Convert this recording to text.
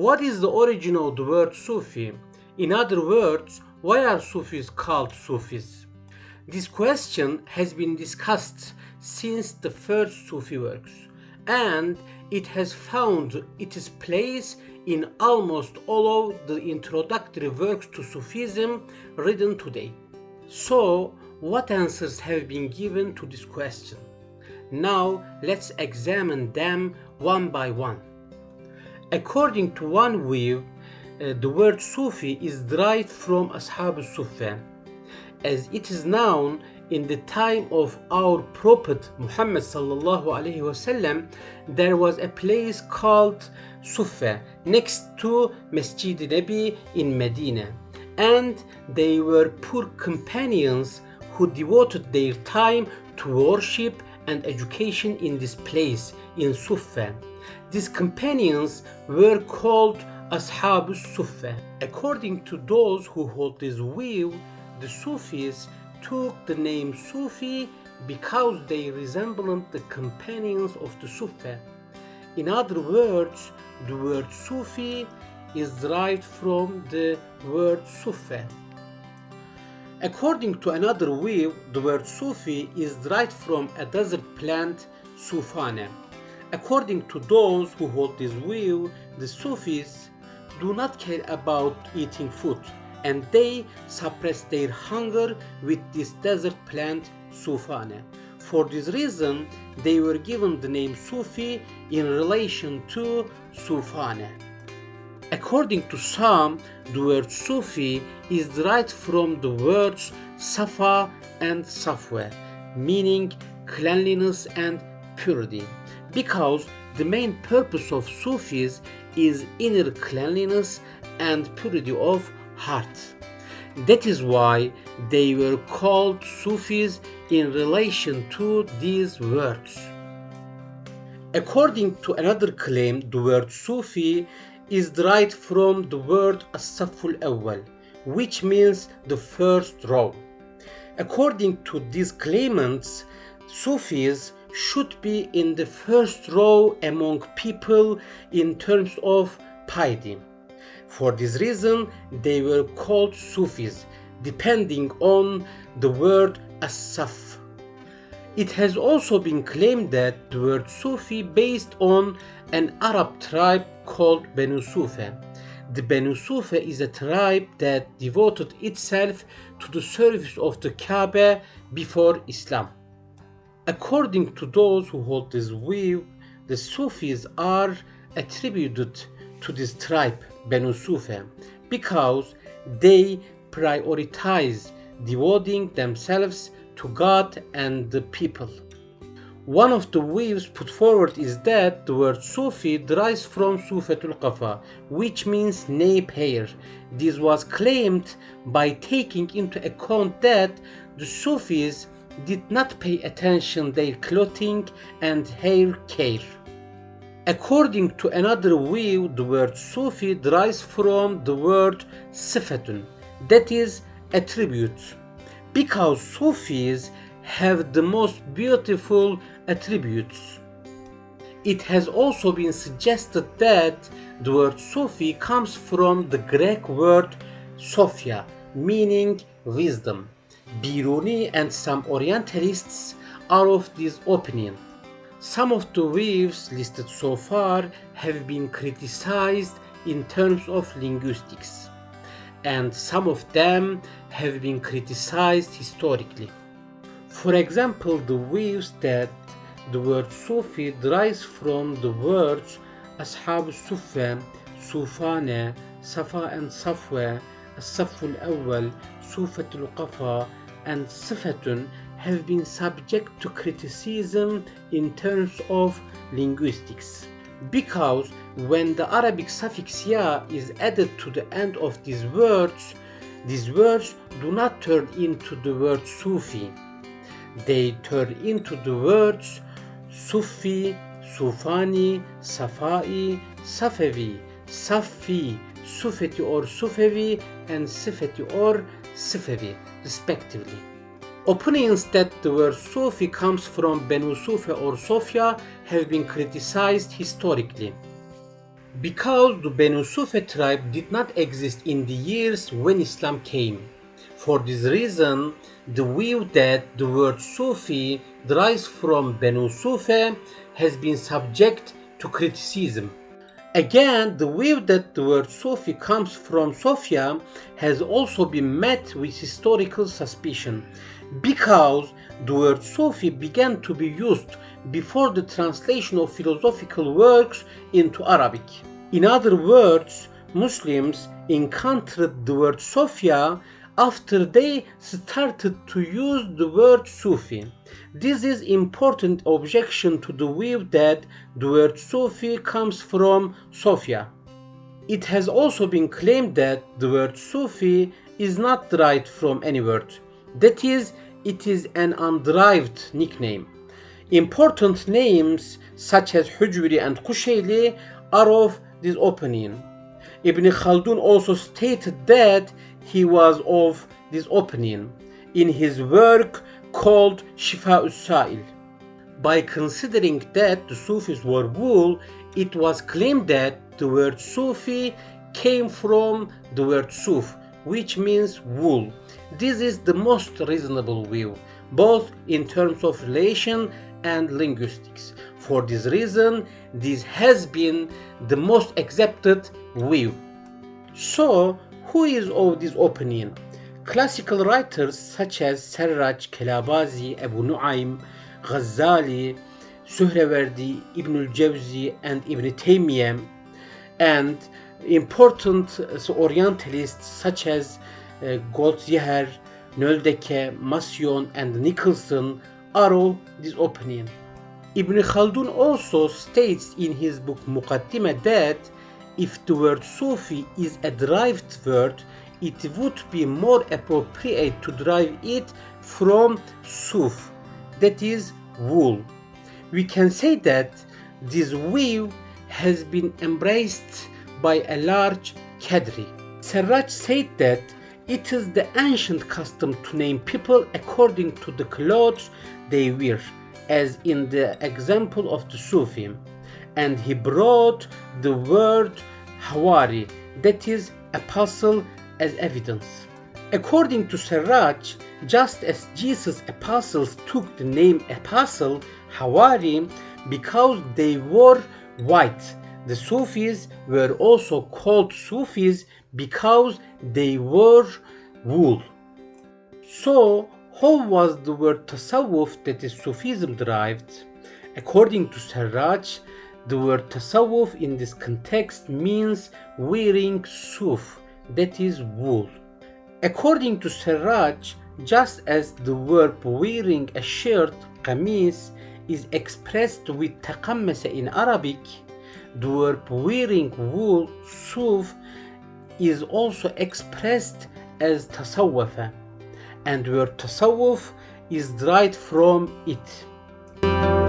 What is the origin of the word Sufi? In other words, why are Sufis called Sufis? This question has been discussed since the first Sufi works, and it has found its place in almost all of the introductory works to Sufism written today. So, what answers have been given to this question? Now, let's examine them one by one. According to one view, the word Sufi is derived from Ashab al-Sufa, as it is known in the time of our Prophet Muhammad sallallahu alaihi wasallam. There was a place called Sufa next to Masjid Nabi in Medina, and they were poor companions who devoted their time to worship and education in this place in Sufa. These companions were called Ashab al-Sufa. According to those who hold this view, the Sufis took the name Sufi because they resembled the companions of the Sufa. In other words, the word Sufi is derived from the word Sufa. According to another view, the word Sufi is derived from a desert plant, Sufana. According to those who hold this view, the Sufis do not care about eating food, and they suppress their hunger with this desert plant, Sufana. For this reason, they were given the name Sufi in relation to Sufana. According to some, the word Sufi is derived from the words Safa and Safwa, meaning cleanliness and purity, because the main purpose of Sufis is inner cleanliness and purity of heart. That is why they were called Sufis in relation to these words. According to another claim, the word Sufi is derived from the word As-Safful Awwal, which means the first row. According to these claimants, Sufis should be in the first row among people in terms of piety. For this reason, they were called Sufis, depending on the word As-Saf. It has also been claimed that the word Sufi based on an Arab tribe called Banu Sufa. The Banu Sufa is a tribe that devoted itself to the service of the Kaaba before Islam. According to those who hold this view, the Sufis are attributed to this tribe, Banu Sufa, because they prioritize devoting themselves to God and the people. One of the views put forward is that the word Sufi derives from Sufatul Qafa, which means nape hair. This was claimed by taking into account that the Sufis did not pay attention their clothing and hair care. According to another view, the word Sufi derives from the word Sifatun, that is, attribute, because Sufis have the most beautiful attributes. It has also been suggested that the word Sufi comes from the Greek word Sophia, meaning wisdom. Biruni and some Orientalists are of this opinion. Some of the views listed so far have been criticized in terms of linguistics, and some of them have been criticized historically. For example, the views that the word Sufi derives from the words Ashab Sufa, Sufana, Safa and Safwa, As-Safful Awwal, Sufatul Qafa, and Sifatun have been subject to criticism in terms of linguistics, because when the Arabic suffix ya is added to the end of these words do not turn into the word Sufi. They turn into the words Sufi, Sufani, Safai, Safavi, Safi, Sufeti or Sufavi, and Sifeti or Sifavi, respectively. Opinions that the word Sufi comes from Banu Sufa or Sofia have been criticized historically. Because the Banu Sufa tribe did not exist in the years when Islam came. For this reason, the view that the word Sufi derives from Banu Sufa has been subject to criticism. Again, the view that the word Sufi comes from Sofia has also been met with historical suspicion, because the word Sufi began to be used before the translation of philosophical works into Arabic. In other words, Muslims encountered the word Sofia after they started to use the word Sufi. This is important objection to the view that the word Sufi comes from Sofia. It has also been claimed that the word Sufi is not derived from any word. That is, it is an underived nickname. Important names such as Hujwiri and Qushayli are of this opinion. Ibn Khaldun also stated that he was of this opinion in his work called Shifa'us Sa'il. By considering that the Sufis were wool, it was claimed that the word Sufi came from the word Suf, which means wool. This is the most reasonable view, both in terms of relation and linguistics. For this reason, this has been the most accepted view. So, who is of this opinion? Classical writers such as Serraj, Kelabazi, Abu Nu'aym, Ghazali, Suhrawardi, Ibn al-Jawzi and Ibn Taymiyyah, and important Orientalists such as Goldziher, Nöldeke, Massion and Nicholson are of this opinion. Ibn Khaldun also states in his book Muqaddimah that if the word Sufi is a derived word, it would be more appropriate to derive it from Suf, that is wool. We can say that this view has been embraced by a large cadre. Serraj said that it is the ancient custom to name people according to the clothes they wear, as in the example of the Sufi, and he brought the word Hawari, that is apostle, as evidence. According to Serraj, just as Jesus' apostles took the name apostle, Hawari, because they were white, the Sufis were also called Sufis because they were wool. So, how was the word Tasawwuf, that is Sufism, derived? According to Serraj, the word Tasawwuf in this context means wearing suf, that is wool. According to Serraj, just as the verb wearing a shirt, qamis, is expressed with taqammasa in Arabic, the verb wearing wool, suf, is also expressed as tasawwafa, and word tasawwuf is derived from it.